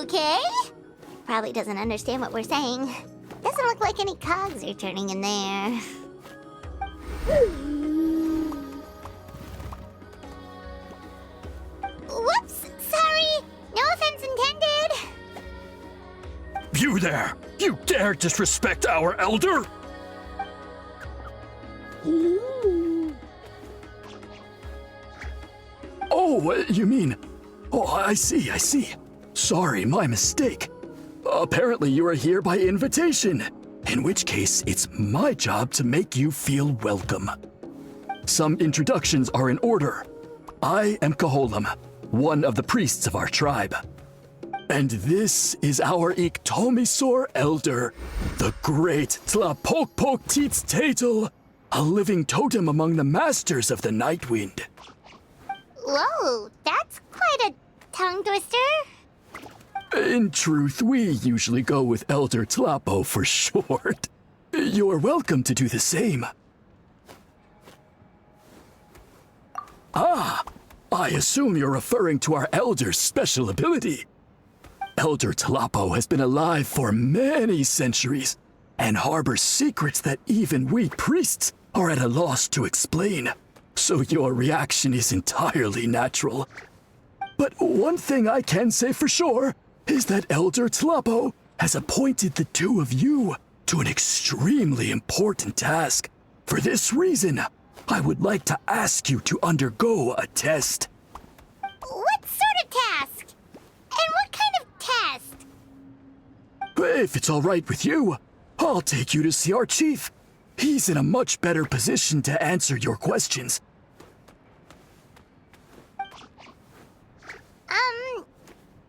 Okay. Probably doesn't understand what we're saying. Doesn't look like any cogs are turning in there. Whoops! Sorry! No offense intended! You there! You dare disrespect our elder? Oh, you mean... Oh, I see. Sorry, my mistake. Apparently you are here by invitation, in which case it's my job to make you feel welcome. Some introductions are in order. I am Kaholam, one of the priests of our tribe. And this is our Iktomisor elder, the great Tlapokpok Teets Tatel, a living totem among the masters of the Night Wind. Whoa, that's quite a tongue twister. In truth, we usually go with Elder Tlapo for short. You're welcome to do the same. Ah, I assume you're referring to our elder's special ability. Elder Tlapo has been alive for many centuries and harbors secrets that even we priests are at a loss to explain. So your reaction is entirely natural. But one thing I can say for sure is that Elder Tlapo has appointed the two of you to an extremely important task. For this reason, I would like to ask you to undergo a test. What sort of task? And what kind of test? If it's all right with you, I'll take you to see our chief. He's in a much better position to answer your questions.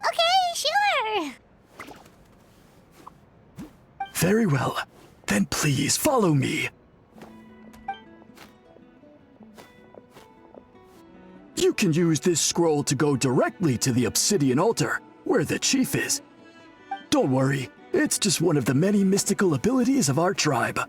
Okay, sure. Very well. Then please follow me. You can use this scroll to go directly to the obsidian altar, where the chief is. Don't worry, it's just one of the many mystical abilities of our tribe.